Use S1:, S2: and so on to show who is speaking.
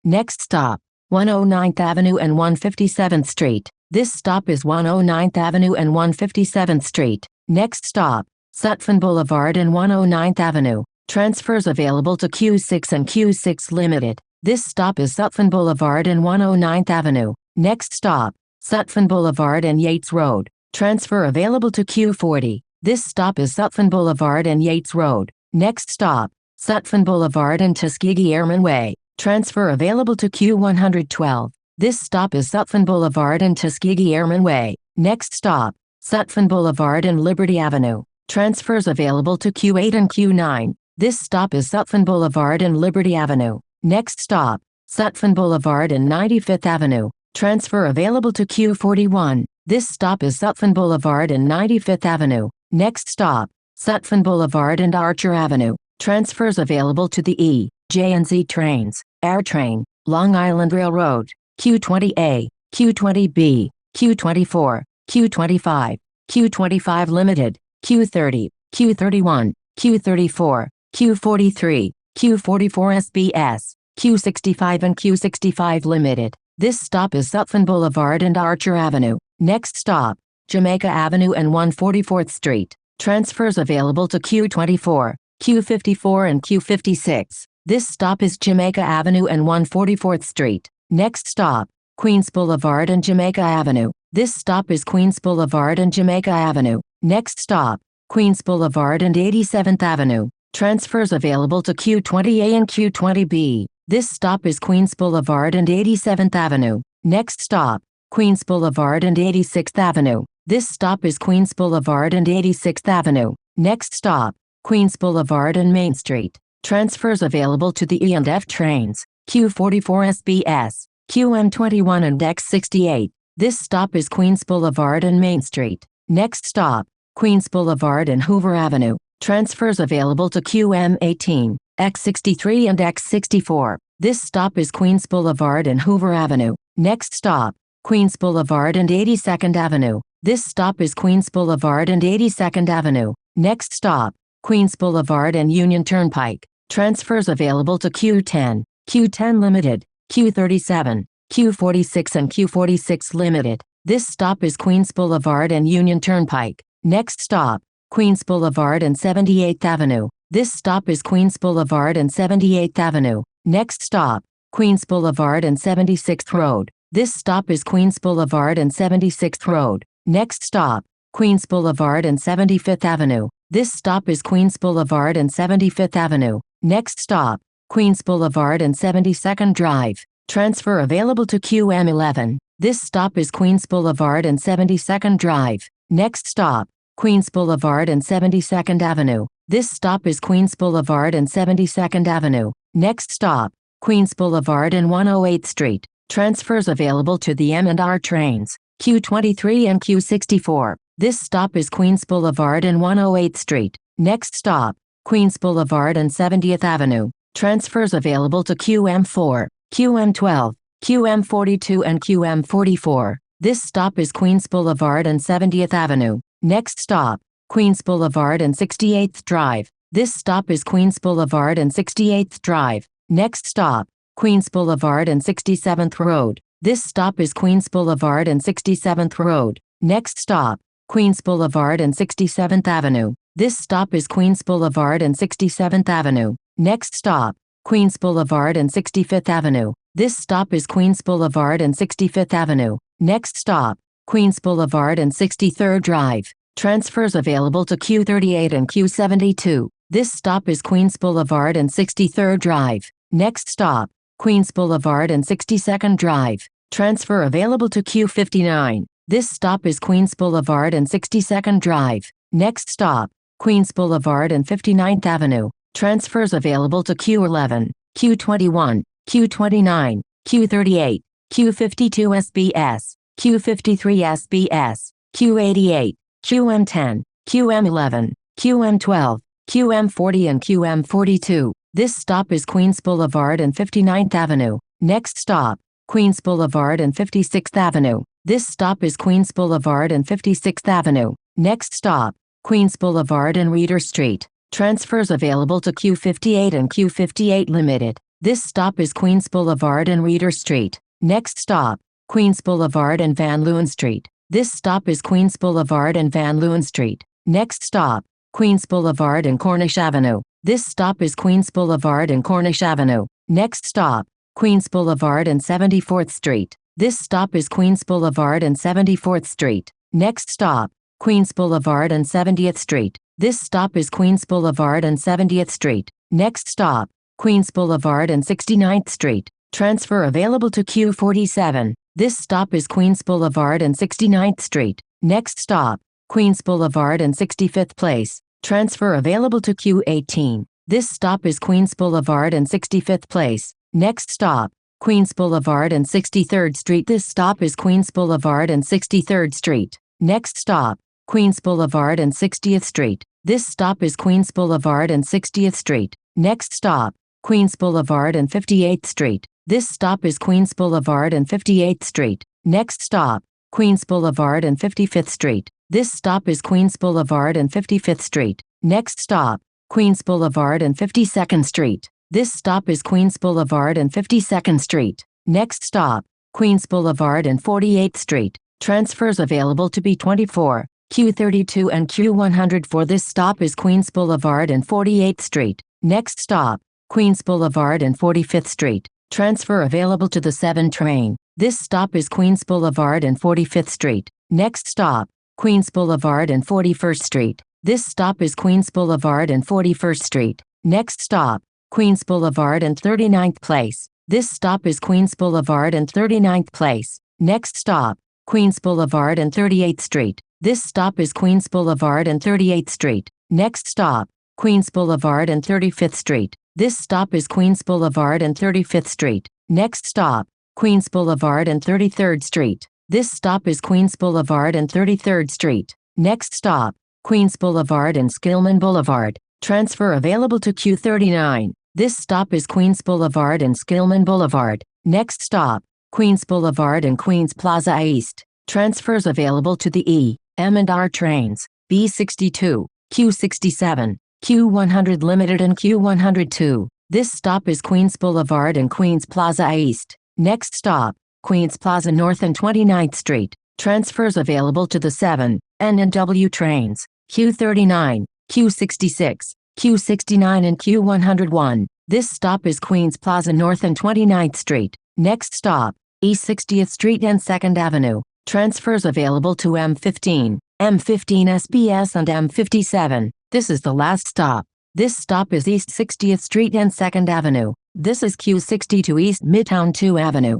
S1: Next stop, 109th Avenue and 157th Street. This stop is 109th Avenue and 157th Street. Next stop, Sutphin Boulevard and 109th Avenue. Transfers available to Q6 and Q6 Limited. This stop is Sutphin Boulevard and 109th Avenue. Next stop, Sutphin Boulevard and Yates Road. Transfer available to Q40. This stop is Sutphin Boulevard and Yates Road. Next stop, Sutphin Boulevard and Tuskegee Airman Way. Transfer available to Q112. This stop is Sutphin Boulevard and Tuskegee Airman Way. Next stop, Sutphin Boulevard and Liberty Avenue. Transfers available to Q8 and Q9. This stop is Sutphin Boulevard and Liberty Avenue. Next stop, Sutphin Boulevard and 95th Avenue. Transfer available to Q41. This stop is Sutphin Boulevard and 95th Avenue. Next stop, Sutphin Boulevard and Archer Avenue. Transfers available to the E, J and Z trains, AirTrain, Long Island Railroad, Q20A, Q20B, Q24, Q25, Q25 Limited, Q30, Q31, Q34, Q43, Q44 SBS, Q65 and Q65 Limited. This stop is Sutphin Boulevard and Archer Avenue. Next stop, Jamaica Avenue and 144th Street. Transfers available to Q24, Q54 and Q56. This stop is Jamaica Avenue and 144th Street. Next stop, Queens Boulevard and Jamaica Avenue. This stop is Queens Boulevard and Jamaica Avenue. Next stop, Queens Boulevard and 87th Avenue. Transfers available to Q20A and Q20B. This stop is Queens Boulevard and 87th Avenue. Next stop, Queens Boulevard and 86th Avenue. This stop is Queens Boulevard and 86th Avenue. Next stop, Queens Boulevard and Main Street. Transfers available to the E and F trains, Q44 SBS, QM21 and X68. This stop is Queens Boulevard and Main Street. Next stop, Queens Boulevard and Hoover Avenue. Transfers available to QM18, X63 and X64. This stop is Queens Boulevard and Hoover Avenue. Next stop, Queens Boulevard and 82nd Avenue. This stop is Queens Boulevard and 82nd Avenue. Next stop, Queens Boulevard and Union Turnpike. Transfers available to Q10, Q10 Limited, Q37, Q46 and Q46 Limited. This stop is Queens Boulevard and Union Turnpike. Next stop, Queens Boulevard and 78th Avenue. This stop is Queens Boulevard and 78th Avenue. Next stop, Queens Boulevard and 76th Road. This stop is Queens Boulevard and 76th Road. Next stop, Queens Boulevard and 75th Avenue. This stop is Queens Boulevard and 75th Avenue. Next stop, Queens Boulevard and 72nd Drive. Transfer available to QM11. This stop is Queens Boulevard and 72nd Drive. Next stop, Queens Boulevard and 72nd Avenue. This stop is Queens Boulevard and 72nd Avenue. Next stop, Queens Boulevard and 108th Street. Transfers available to the M&R trains, Q23 and Q64. This stop is Queens Boulevard and 108th Street. Next stop, Queens Boulevard and 70th Avenue. Transfers available to QM4, QM12, QM42 and QM44. This stop is Queens Boulevard and 70th Avenue. Next stop, Queens Boulevard and 68th Drive. This stop is Queens Boulevard and 68th Drive. Next stop, Queens Boulevard and 67th Road. This stop is Queens Boulevard and 67th Road. Next stop, Queens Boulevard and 67th Avenue. This stop is Queens Boulevard and 67th Avenue. Next stop, Queens Boulevard and 65th Avenue. This stop is Queens Boulevard and 65th Avenue. Next stop, Queens Boulevard and 63rd Drive. Transfers available to Q38 and Q72. This stop is Queens Boulevard and 63rd Drive. Next stop, Queens Boulevard and 62nd Drive. Transfer available to Q59. This stop is Queens Boulevard and 62nd Drive. Next stop, Queens Boulevard and 59th Avenue. Transfers available to Q11, Q21, Q29, Q38, Q52 SBS, Q53 SBS, Q88, QM10, QM11, QM12, QM40 and QM42. This stop is Queens Boulevard and 59th Avenue. Next stop, Queens Boulevard and 56th Avenue. This stop is Queens Boulevard and 56th Avenue. Next stop, Queens Boulevard and Reeder Street. Transfers available to Q58 and Q58 Limited. This stop is Queens Boulevard and Reeder Street. Next stop, Queens Boulevard and Van Leeuwen Street. This stop is Queens Boulevard and Van Leeuwen Street. Next stop, Queens Boulevard and Cornish Avenue. This stop is Queens Boulevard and Cornish Avenue. Next stop, Queens Boulevard and 74th Street. This stop is Queens Boulevard and 74th Street. Next stop, Queens Boulevard and 70th Street. This stop is Queens Boulevard and 70th Street. Next stop, Queens Boulevard and 69th Street. Transfer available to Q47. This stop is Queens Boulevard and 69th Street. Next stop, Queens Boulevard and 65th Place. Transfer available to Q18. This stop is Queens Boulevard and 65th Place. Next stop, Queens Boulevard and 63rd Street. This stop is Queens Boulevard and 63rd Street. Next stop, Queens Boulevard and 60th Street. This stop is Queens Boulevard and 60th Street. Next stop, Queens Boulevard and 58th Street. This stop is Queens Boulevard and 58th Street. Next stop, Queens Boulevard and 55th Street. This stop is Queens Boulevard and 55th Street. Next stop, Queens Boulevard and 52nd Street. This stop is Queens Boulevard and 52nd Street. Next stop, Queens Boulevard and 48th Street. Transfers available to B24, Q32 and Q104. This stop is Queens Boulevard and 48th Street. Next stop, Queens Boulevard and 45th Street. Transfer available to the 7 train. This stop is Queens Boulevard and 45th Street. Next stop, Queens Boulevard and 41st Street. This stop is Queens Boulevard and 41st Street. Next stop, Queens Boulevard and 39th Place. This stop is Queens Boulevard and 39th Place. Next stop, Queens Boulevard and 38th Street. This stop is Queens Boulevard and 38th Street. Next stop, Queens Boulevard and 35th Street. This stop is Queens Boulevard and 35th Street. Next stop, Queens Boulevard and 33rd Street. This stop is Queens Boulevard and 33rd Street. Next stop, Queens Boulevard and Skillman Boulevard. Transfer available to Q39. This stop is Queens Boulevard and Skillman Boulevard. Next stop, Queens Boulevard and Queens Plaza East. Transfers available to the E, M and R trains, B62, Q67, Q100 Limited and Q102. This stop is Queens Boulevard and Queens Plaza East. Next stop, Queens Plaza North and 29th Street. Transfers available to the 7, N and W trains, Q39, Q66, Q69 and Q101. This stop is Queens Plaza North and 29th Street. Next stop, East 60th Street and 2nd Avenue. Transfers available to M15, M15 SBS and M57. This is the last stop. This stop is East 60th Street and 2nd Avenue. This is Q60 to East Midtown 2 Avenue.